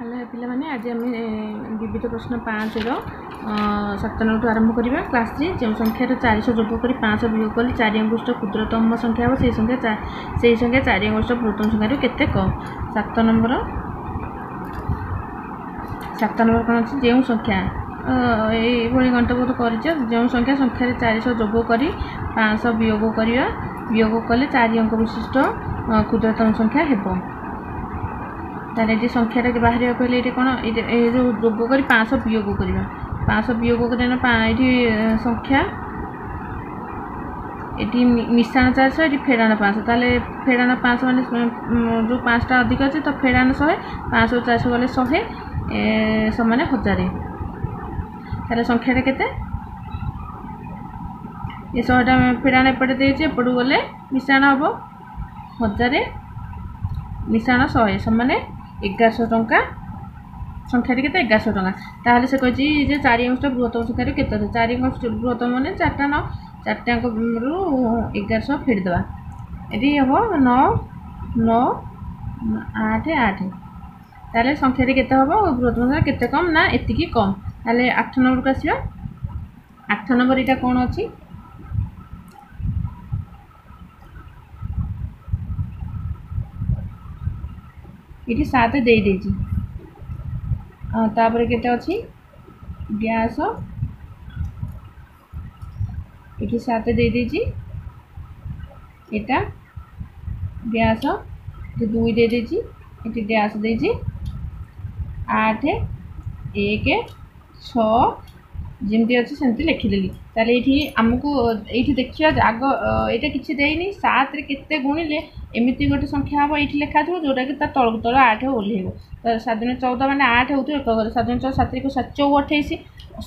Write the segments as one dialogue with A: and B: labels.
A: Hello पे आज आम विविध प्रश्न 5 7 नंबर आरंभ करवा क्लास 3 जो संख्या 400 जोग कर 500 वियोग कले 4 अंगुष्ठ क्षुद्रतम संख्या हम से संख्या 4 अंगुष्ठ बृहत्तम संख्या केते कम 7 नंबर कौन अच्छी जो संख्या ये घंटा बहुत कर जो संख्या 400 जोग कर 500 वियोग कले 4 अंक विशिष्ट क्षुद्रतम संख्या हेब ताले ये संख्या बाहर पहले ये कौन ये जो जोग कर 500 वियोग करवा 500 वियोग कर संख्या ये मिश्रण 400 ये फेड़ाण 500 ताले फेड़ाण 500 मान जो 5टा अधिक अच्छे तो फेड़ाण 100 500 400 गले 100 समान 1000 ताले संख्या केते ये 100टा फेड़ाण एपटे देचे एपटू गले मिश्रण हम 1000 मिश्रण 100 समान 1100 टंका संख्या के 1100 टंका ताहले से कही जे 4 अंश बृहत्तम संख्या के 4 अंश बृहत्तम माने 4टा 9 4टा अंक रु 1100 फेड़ देवा ये हम 9 9 8 8 ताहले संख्या के हम बृहत्तम संख्या केते कम ना एतिकी कम ताहले 8 नंबर को आसीबा 8 नंबर इटा कोन अछि ये 7 दे देजी तापर केते अछि गैस ये 7 दे देजी एटा गैस ये 2 दे देजी ये गैस देजी 8 1 6 जमती अच्छे सेमती लिखिदेली ताले ये आमको ये देखिए आग यहाँ किसी देनी 7 रे केते गुणिले एमती गोटे संख्या हम ये लिखा थो जोटा कि तलक तल 8 ओह्लैब तो 7 दूनी 14 मैंने 8 हो 7 दूनी 14 7 को 7 4 28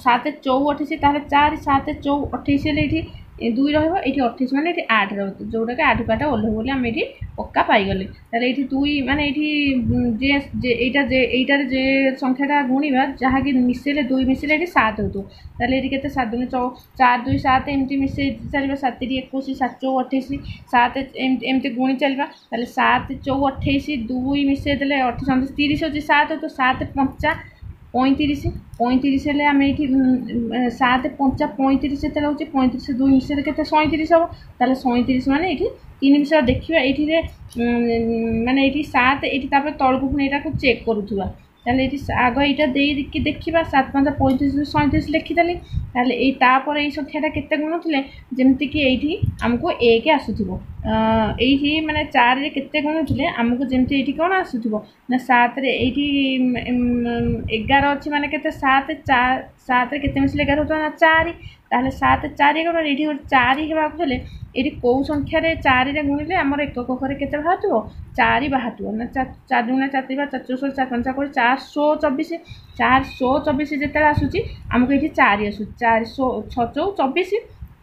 A: 7 4 28 ताहले 4 7 4 28 ये 2 रहा ये 28 मैंने ये 8 रहा जोटा कि 8 को 8 ओह्लैब बोली आम ये पक्का पाईगले ताले ये 2 माने ये जे संख्याटा गुणवा जहाँ कि मिसेले 2 मिसेले ये 7 हो ताले ये केते 7 दूनी 4 2 7 एमती मिसे चलवा 7 21 7 4 28 7 एमती गुणी चलवा ताले 7 4 28 2 मिसे देले 28 30 हो 7 तो 7 5 35 35 हेल्ले आम ये 7 5 35 से रोचे 35 2 मिसे के 37 हम ताले 37 माने ये 3 मिस देखा ये माने ये 7 ये तल को पुणी यहाँ चेक करूँ ताले आग यहाँ देकी देखा 7 5 35 37 लिखिदेली ताले तापर ये संख्याटा केते गुणुले जमती कि ये आमको 1 आसुथबो ये माने 4 रे केते गुणुले आमको जमती ये कौन आसुथबो ना 7 रे ये 11 अच्छी माने केते 7 4 7 रे केते मिसले 11 होता ना 4 ताहले 7 4 11 ये 4 हेबाक हेले ये कौ संख्या 4 रे गुणिले आमर एकक करे केते बाहातुबो 4 बाहातुबो ना 4 दुना 4 3 4 4 4 5 424 424 जेते आसुची आमको ये 4 आसु 4 6 24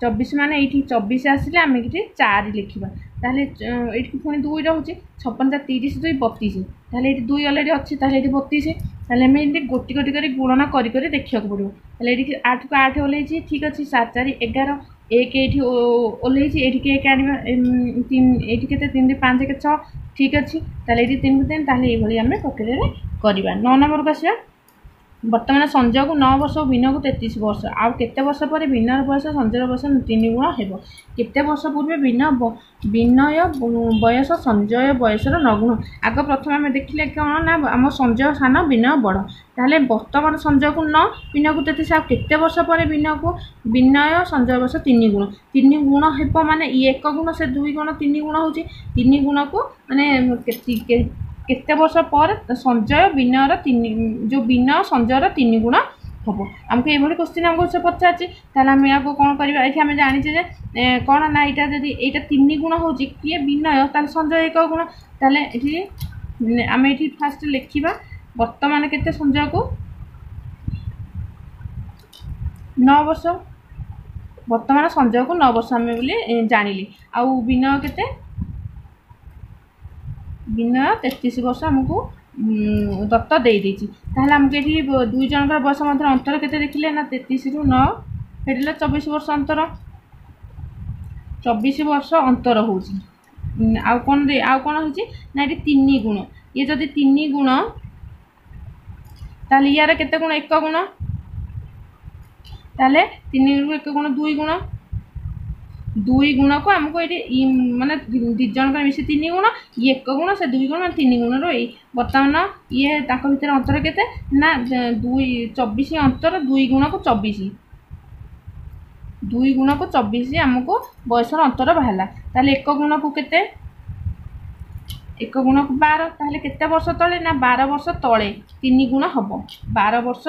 A: 24 माने ये 24 आसिले आम ये 4 लिखा ताहले ये पुणी 2 रोचे 56 30 2 32 ताहले ये 2 अलरेडी अच्छी ताहले ये 32 ताहले आम ये गोटी गोटी कर गुणन कर देखा पड़ो ताहले ये 8 को 8 ओह्लैची ठीक अच्छे 7 4 11 1 ये ओह्लैची ये 1 आने 3 ये के 3 5 के 6 ठीक अच्छे ताहले ये 3 को 3 ताहले ये आम पकेट करवा 9 नंबर को आसिया बर्तमान संजय को 9 वर्ष और भिन्न को 33 वर्ष आउ केते वर्ष पर भिन्नर बयस संजयर बयस 3 गुण हेब केते वर्ष पूर्व विनय बयस संजय बयसर 9 गुण आग प्रथम आम देखिले कौन ना आम संजय सान विनय बड़ ताहले वर्तमान संजय को 9 विनय को 33 आउ केते वर्ष पर विनय संजय बयस 3 गुण हेब माने 1 गुण से 2 गुण 3 गुण हो 3 गुण को माने केते वर्ष पर संजय विनयर 3 जो विनय संजयर 3 गुण हम आमको ये क्वेश्चन आमको से पचार आम यहाँ कौन करवा ये आम जाचे कौन ना यहाँ जब यहाँ 3 गुण हो किए विनय ताल संजय 1 गुण ताले आम ये फास्ट लिखा वर्तमान केते संजय को 9 वर्ष वर्तमान संजय को 9 वर्ष आम बोली जानिली आउ विनय केते विनय 33 वर्ष आमको दत्त दे देती ताहले आमको ये 2 जनकर बयस मध्य अंतर केते देखिले ना 33 रु 9 हेडिले 24 वर्ष अंतर 24 वर्ष अंतर होउची आउ कौन हो ना ये 3 गुण ये जदि 3 गुण ताले यार केते गुण 1 गुण ताले 3 रु 1 गुण 2 गुण 2 गुण को आमको ये माने दी जन मिसी 3 गुण ये 1 गुण से 2 गुण 3 गुण रही बर्तमान ये भितर अंतर केते ना 2 24 अंतर 2 गुण को 24 2 गुण को 24 आमको बयसर अंतर बाहला ताले 1 गुण को केते 1 गुण को 12 ताले केते वर्ष तले ना 12 वर्ष तले 3 गुण हबो 12 वर्ष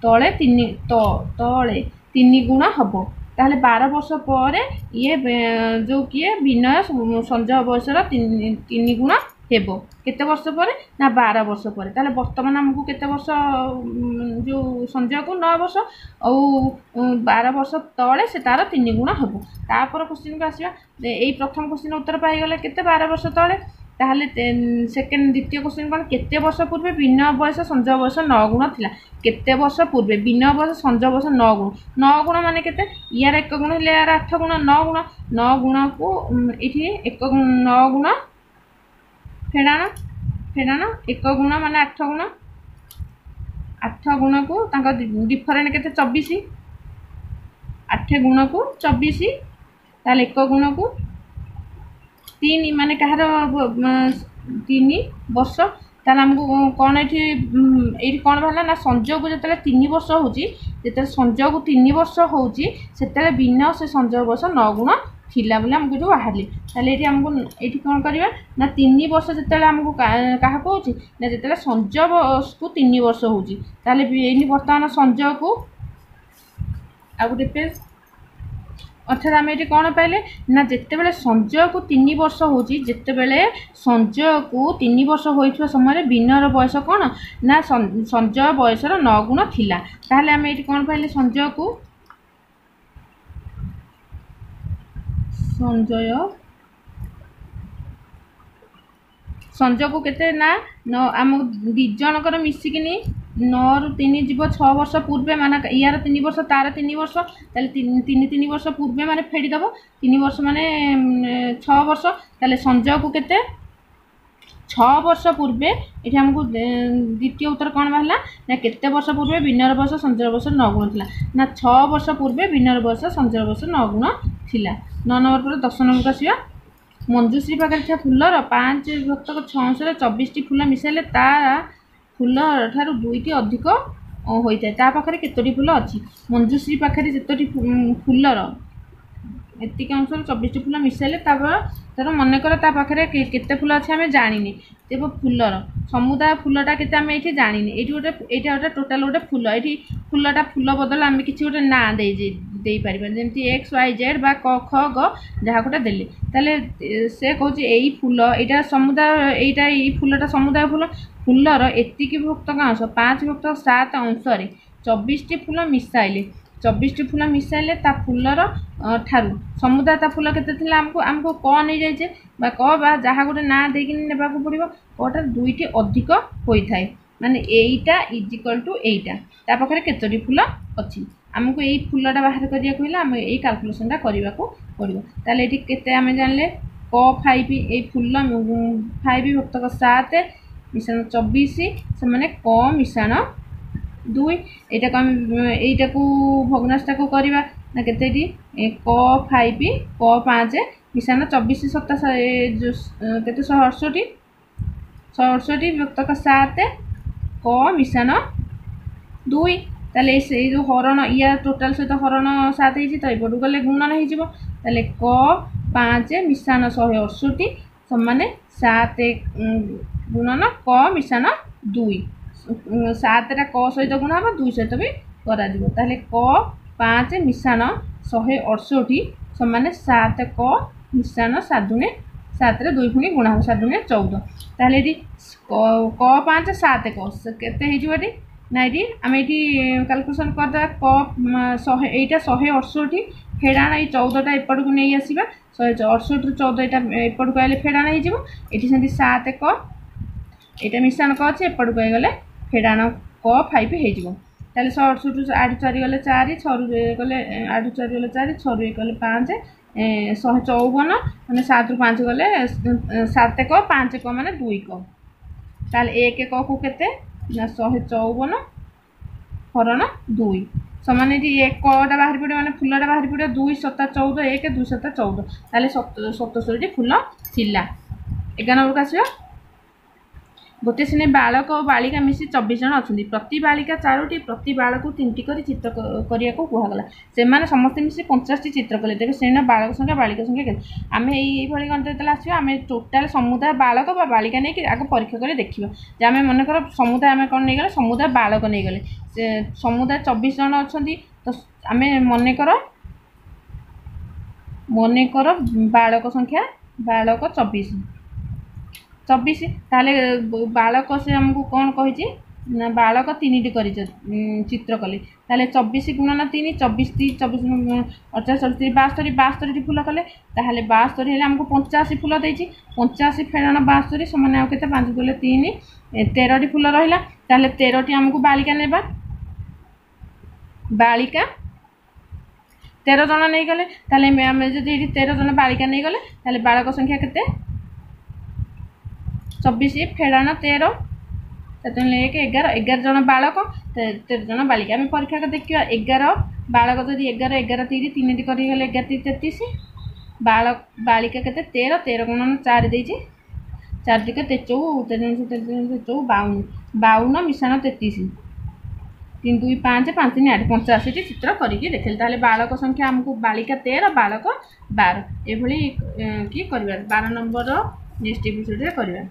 A: तले 3 तले 3 गुण हबो ताहले 12 वर्ष पर ये जो किए विनय संजय बयसर 3 गुण हेबो केते वर्ष पर ना 12 वर्ष पर ताहले वर्तमान हमको केते वर्ष जो संजय को 9 वर्ष और 12 वर्ष तले से तार 3 गुण हेबो तापर क्वेश्चन को आसीबा एई प्रथम क्वेश्चन उत्तर पाई गले केते 12 वर्ष तले ताहले सेकेंड द्वितीय क्वेश्चन कौन केते वर्ष पूर्वे विनय बयस संजय बयस 9 गुण थिला केते वर्ष पूर्वे विनय बयस संजय बयस 9 गुण माने केते यार 1 गुण ले यार 8 गुण 9 गुण को इठी 1 गुण 9 गुण फेडाना 1 गुण माने 8 गुण 8 गुण को तांका डिफरेंट केते 24 8 गुण को 24 ताले 1 गुण को 3 माने कहार 3 वर्ष ताले हमको कौन ये कौन बाहर ना संजय को जो 3 वर्ष होची जो संजय को 3 वर्ष होची से बिना से संजय वर्ष 9 गुण थिला बोले हमको जो बाहरली ताले ये हमको ये कौन करवा ना 3 वर्ष जो हमको क्या होची ना जो संजय को 3 वर्ष होची ताले ये बर्तमान संजय को आ गोटे पेज अर्थात आम ये कौन पाइले ना जिते बड़े संजय को 3 वर्ष होची जिते बड़े संजय को 3 वर्ष होइथवा समय विनयर बयस कौन ना संजय बयसर 9 गुण थिला ताहले आम ये कौन पाइले संजय को संजय को केते ना आम दी जनकर मिसिकिनी 9 रु 3 जीव 6 वर्ष पूर्वे माने यार 3 वर्ष तार 3 वर्ष ताले 3 वर्ष पूर्वे माने फेडी दबो 3 वर्ष माने 6 वर्ष ताले संजय को केते 6 वर्ष पूर्वे ये हमको द्वितीय उत्तर कौन बाहला ना केते वर्ष पूर्वे विनयर बयस संजय बयस 9 गुण थिला ना 6 वर्ष पूर्वे विनयर बयस संजय बयस 9 गुण थिला 9 नंबर पर 10 नंबर आसीबा मंजुश्री पाखे था फुलर 5 भक्त 6 24 फूल मिसाइले ता फूल ठार 2टी अधिक होता है पाखे केतोटी फूल अच्छी मंजुश्री पाखे जितोटी फूलर एतिक अंश 24 फूल मिसाइले तार मनकर पाखे केते फूल अच्छे आम जानी तेब फूलर समुदाय फूलटा केते आम ये जानी ये गोटे टोटाल गोटे फूल ये फूलटा फूल बदल आम किसी गोटे ना दे पार जमी एक्स वाई जेड बा क ख ग जहाँ गोटे देले ताले से कहूँ यही फूल यहाँ समुदाय यही फूलटा समुदाय फूल फूलर एतिक भक्त अंश 5 भक्त 7 अंश 24 फूल मिसाइले 24 फूल मिसाइले ता फूलर ठारू समुदाय ता फूल केते आमको क नहीं जाइए क बा जहाँ गोटे ना देकी नेबाकू पड़ो कटार 2टी अधिक होता है माने एटा इज इक्वल टू एटा ता पाखरे केतोटी फूल अच्छी आमको यही फूलटा बाहर करिया कहले आम यही कैलकुलेशनटा करने को पड़ो ताले ये केते आम जानले क 5 ये फूल 5 भक्तक 7 मिशाण 24 से माने क मिशाण 2 एटा को एटा को भग्नांशटा को करवा ना केते क 5 क 5 मिशाण 24 7 केते 168 भक्तक 7 क मिशाण 2 ताले से जो हरण या टोटाल सहित हरण 7 होती तो यपटू गले गुणन हो क 5 मिशाण 168 समान 7 गुणन क मिशाण 2 7टा क सहित गुण हम 2 सहित भी करा क 5 मिशाण 168 समान 7 क मिशाण 7 दुणे 7 2 पुणी गुणा 7 दुणे 14 ताले क 5 7 क केते हे ना ये आम ये कैलकुलेशन करदे क एटा 168 फेड़ाण ये 14टा एपट को नहीं आसवा 168 रु 14 यहाँ एपट को आए फेड़ाण होती 7 क यहाँ मिशाण क अच्छे एपट को गले फेड़ाण क 5 हो 168 8 4 गले 4 6 गले 8 4 गले 4 6 1 गले 5 154 मैंने 7 रु 5 गले 7 क 5 क माने 2 क ताल 1 क को केते ना 154 हरण 2 समान ये एकटा बाहरी पड़े मैंने फुलटा बाहरी पड़े 2 7 14 1 2 7 14 ताले 77 फुल थिला 11 नंबर को आसो गोटे श्रेणी बालक और बालिका मिसी 24 जन अच्छा प्रति बालिका 4टी प्रति बालक 3टी कर चित्र करने को कहगला से समस्त मिसी 50टी चित्र कले तेज श्रेणी बालक संख्या बालिका संख्या आम ये गणित जो आस आम टोटाल समुदाय बालक बा बालिका नहीं आगे परीक्षा कर देखा जे आम मनकर समुदाय आम कौन नहीं गले समुदाय बालक नहीं गले समुदाय 24 जन अच्छा तो आम मनकर बालक संख्या बालक 24 ताले बालक से आमको कौन कही ना बालक 3टी कर चित्र कले ताले 24 गुणन 3 24 24 48 72 72 फुल कले ताहले 72 हेले आमको 85 फुल देछि 85 फेरण 72 समान आ केते 5 दुले 3 13टी फुल रहिला ताहले 13टी आमको बालिका नेबा बालिका 13 जन नहीं गले ताहले आम जदि 13 जन बालिका नहीं गले ताहले बालक संख्या केते 24 फेड़ाण 13 1 11 11 जन बालक 13 जन बालिका आम परीक्षा कर देखा 11 बालक जदि 11 11 3 3टी कर 11 33 बालक बालिका के 13 13 गुणन 4 देछि 4 टिके 53 52 मिशाण 33 3 2 5 5 3 8 85टी चित्र करके देखिले ताले बालक संख्या आमको बालिका 13 बालक 12 एभली कि करबा 12 नंबर नेक्स्ट एपिसोड रे करबा।